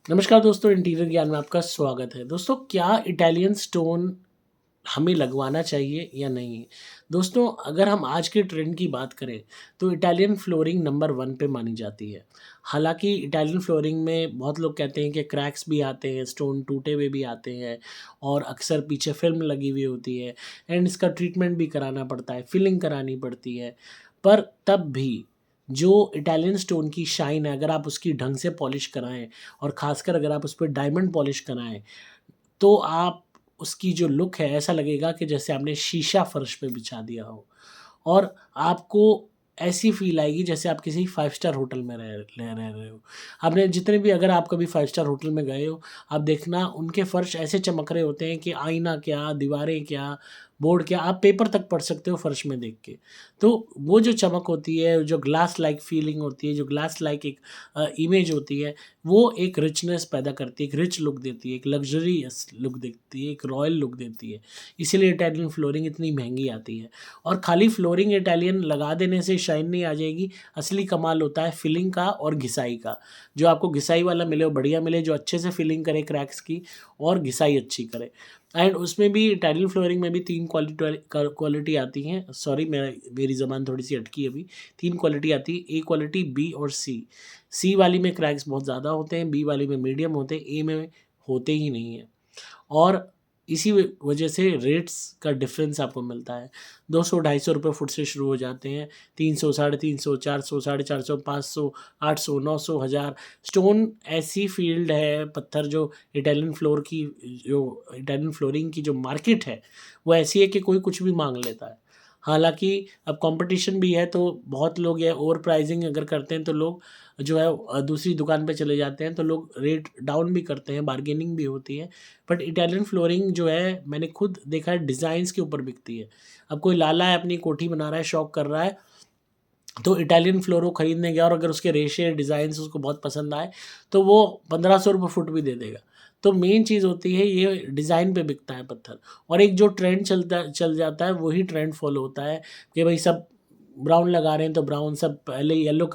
नमस्कार दोस्तों, इंटीरियर ज्ञान में आपका स्वागत है। दोस्तों, क्या इटालियन स्टोन हमें लगवाना चाहिए या नहीं? दोस्तों, अगर हम आज के ट्रेंड की बात करें, तो इटालियन फ्लोरिंग नंबर 1 पे मानी जाती है। हालाँकि इटालियन फ्लोरिंग में बहुत लोग कहते हैं कि क्रैक्स भी आते हैं, स्टोन टूटे हुए भी आते हैं और अक्सर पीछे फ़िल्म लगी हुई होती है एंड इसका ट्रीटमेंट भी कराना पड़ता है, फिलिंग करानी पड़ती है। पर तब भी जो इटालियन स्टोन की शाइन है, अगर आप उसकी ढंग से पॉलिश कराएँ और ख़ासकर अगर आप उस पे डायमंड पॉलिश कराएँ, तो आप उसकी जो लुक है ऐसा लगेगा कि जैसे आपने शीशा फर्श पे बिछा दिया हो और आपको ऐसी फ़ील आएगी जैसे आप किसी 5 स्टार होटल में रह रहे हो। आपने जितने भी अगर आप कभी 5 स्टार होटल में गए हो, आप देखना उनके फर्श ऐसे चमक रहे होते हैं कि आईना क्या, दीवारें क्या, बोर्ड क्या, आप पेपर तक पढ़ सकते हो फर्श में देख के। तो वो जो चमक होती है, जो ग्लास लाइक फ़ीलिंग होती है, जो ग्लास लाइक एक इमेज होती है, वो एक रिचनेस पैदा करती है, एक रिच लुक देती है, एक लग्ज़रियस लुक देती है, एक रॉयल लुक देती है। इसीलिए इटालियन फ्लोरिंग इतनी महँगी आती है। और खाली फ्लोरिंग इटालियन लगा देने से शाइन नहीं आ जाएगी, असली कमाल होता है फिलिंग का और घिसाई का। जो आपको घिसाई वाला मिले वो बढ़िया मिले, जो अच्छे से फिलिंग करे क्रैक्स की और घिसाई अच्छी करे। एंड उसमें भी इटालियन फ्लोरिंग में भी 3 क्वालिटी आती हैं। सॉरी, मेरी ज़बान थोड़ी-सी अटकी अभी। 3 क्वालिटी आती है, ए क्वालिटी, बी और सी। सी वाली में क्रैक्स बहुत ज़्यादा होते हैं, बी वाली में मीडियम होते हैं, ए में होते ही नहीं हैं। और इसी वजह से रेट्स का डिफ़रेंस आपको मिलता है। 200 ₹250 फुट से शुरू हो जाते हैं, 300, 350, 400, 450, 500, 800, 900, 1000। स्टोन ऐसी फ़ील्ड है, पत्थर जो इटालियन फ्लोरिंग की जो मार्केट है, वो ऐसी है कि कोई कुछ भी माँग लेता है। हालाँकि अब कॉम्पिटिशन भी है, तो बहुत लोग ये ओवर प्राइज़िंग अगर करते हैं, तो लोग जो है दूसरी दुकान पे चले जाते हैं, तो लोग रेट डाउन भी करते हैं, बार्गेनिंग भी होती है। बट इटालियन फ्लोरिंग जो है, मैंने खुद देखा है, डिज़ाइन्स के ऊपर बिकती है। अब कोई लाला है, अपनी कोठी बना रहा है, शौक कर रहा है, तो इटालियन फ्लोर वो खरीदने गया और अगर उसके रेशे डिज़ाइन्स उसको बहुत पसंद आए, तो वो ₹1500 फुट भी दे देगा। तो मेन चीज़ होती है, ये डिज़ाइन पे बिकता है पत्थर। और एक जो ट्रेंड चल जाता है, वही ट्रेंड फ़ॉलो होता है कि भई सब ब्राउन लगा रहे हैं, तो ब्राउन। सब पहले येलो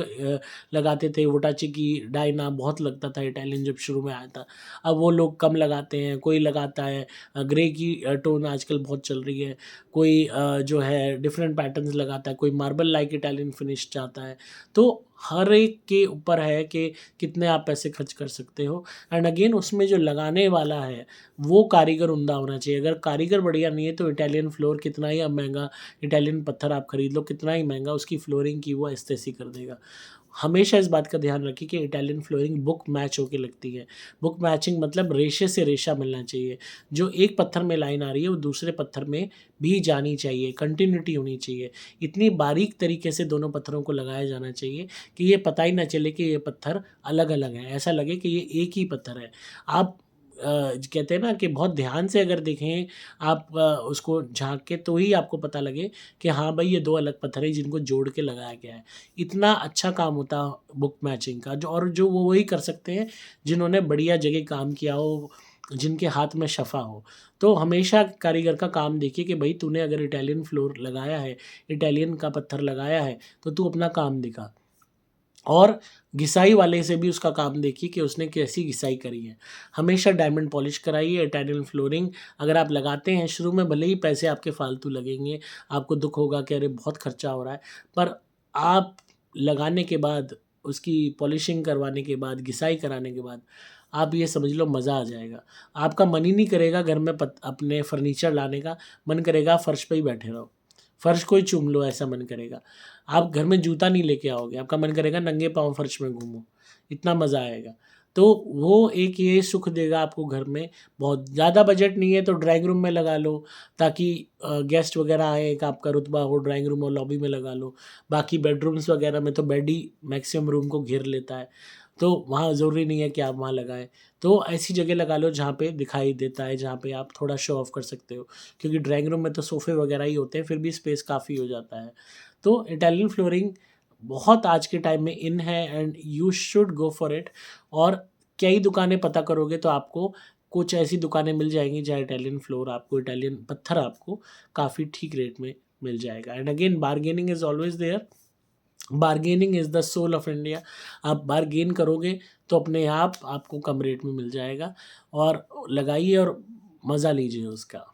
लगाते थे, वोटाची की डायना बहुत लगता था इटालियन जब शुरू में आया था। अब वो लोग कम लगाते हैं, कोई लगाता है ग्रे की टोन आजकल बहुत चल रही है। कोई जो है डिफरेंट पैटर्न्स लगाता है, कोई मार्बल लाइक इटालियन फिनिश चाहता है। तो हर एक के ऊपर है कि कितने आप पैसे खर्च कर सकते हो। एंड अगेन उसमें जो लगाने वाला है, वो कारीगर उम्दा होना चाहिए। अगर कारीगर बढ़िया नहीं है, तो इटालियन फ्लोर कितना ही अब महँगा इटालियन पत्थर आप खरीद लो, कितना ही महँगा, उसकी फ्लोरिंग की वो ऐसे-ऐसे कर देगा। हमेशा इस बात का ध्यान रखिए कि इटालियन फ्लोरिंग बुक मैच होके लगती है। बुक मैचिंग मतलब रेशे से रेशा मिलना चाहिए। जो एक पत्थर में लाइन आ रही है, वो दूसरे पत्थर में भी जानी चाहिए, कंटिन्यूटी होनी चाहिए। इतनी बारीक तरीके से दोनों पत्थरों को लगाया जाना चाहिए कि ये पता ही ना चले कि ये पत्थर अलग-अलग हैं। ऐसा लगे कि ये एक ही पत्थर है। आप कहते हैं ना कि बहुत ध्यान से अगर देखें आप, उसको झाँक के, तो ही आपको पता लगे कि हाँ भाई, ये 2 अलग पत्थर हैं जिनको जोड़ के लगाया गया है। इतना अच्छा काम होता है बुक मैचिंग का, जो वो वही कर सकते हैं जिन्होंने बढ़िया जगह काम किया हो, जिनके हाथ में शफ़ा हो। तो हमेशा कारीगर का काम देखिए कि भई तूने अगर इटालियन फ्लोर लगाया है, इटालियन का पत्थर लगाया है, तो तू अपना काम दिखा। और घिसाई वाले से भी उसका काम देखिए कि उसने कैसी घिसाई करी है। हमेशा डायमंड पॉलिश कराइए। इटालियन फ्लोरिंग अगर आप लगाते हैं, शुरू में भले ही पैसे आपके फ़ालतू लगेंगे, आपको दुःख होगा कि अरे बहुत खर्चा हो रहा है, पर आप लगाने के बाद, उसकी पॉलिशिंग करवाने के बाद, घिसाई कराने के बाद, आप ये समझ लो मज़ा आ जाएगा। आपका मन ही नहीं करेगा घर में अपने फर्नीचर लाने का, मन करेगा फर्श पे ही बैठे रहो। फर्श को ही चूम लो, ऐसा मन करेगा। आप घर में जूता नहीं लेके आओगे, आपका मन करेगा नंगे पाँव फर्श में घूमो, इतना मज़ा आएगा। तो वो एक ये सुख देगा आपको घर में। बहुत ज़्यादा बजट नहीं है तो ड्राइंग रूम में लगा लो, ताकि गेस्ट वगैरह आएँ, एक आपका रुतबा हो, ड्राइंग रूम और लॉबी में लगा लो। बाकी बेडरूम्स वगैरह में तो बेड ही मैक्सिमम रूम को घेर लेता है, तो वहाँ ज़रूरी नहीं है कि आप वहाँ लगाएँ। तो ऐसी जगह लगा लो जहाँ पे दिखाई देता है, जहाँ पे आप थोड़ा शो ऑफ कर सकते हो। क्योंकि ड्राइंग रूम में तो सोफ़े वगैरह ही होते हैं, फिर भी स्पेस काफ़ी हो जाता है। तो इटालियन फ्लोरिंग बहुत आज के टाइम में इन है and you should go for it. और कई दुकानें पता करोगे तो आपको कुछ ऐसी दुकानें मिल जाएँगी जहाँ इटालियन फ्लोर आपको, इटालियन पत्थर आपको काफ़ी ठीक रेट में मिल जाएगा। And again bargaining is always there. Bargaining is the soul of India. आप बार्गेन करोगे तो अपने आप आपको कम रेट में मिल जाएगा, और लगाइए और मज़ा लीजिए उसका।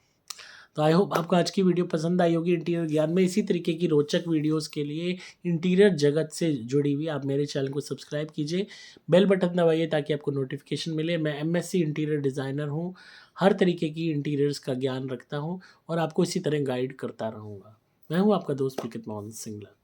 तो आई होप आपको आज की वीडियो पसंद आई होगी इंटीरियर ज्ञान में। इसी तरीके की रोचक वीडियोस के लिए, इंटीरियर जगत से जुड़ी हुई, आप मेरे चैनल को सब्सक्राइब कीजिए, बेल बटन दबाइए ताकि आपको नोटिफिकेशन मिले। मैं एमएससी इंटीरियर डिज़ाइनर हूँ, हर तरीके की इंटीरियर्स का ज्ञान रखता हूँ और आपको इसी तरह गाइड करता रहूँगा। मैं हूँ आपका दोस्त विकित मोहन सिंगला।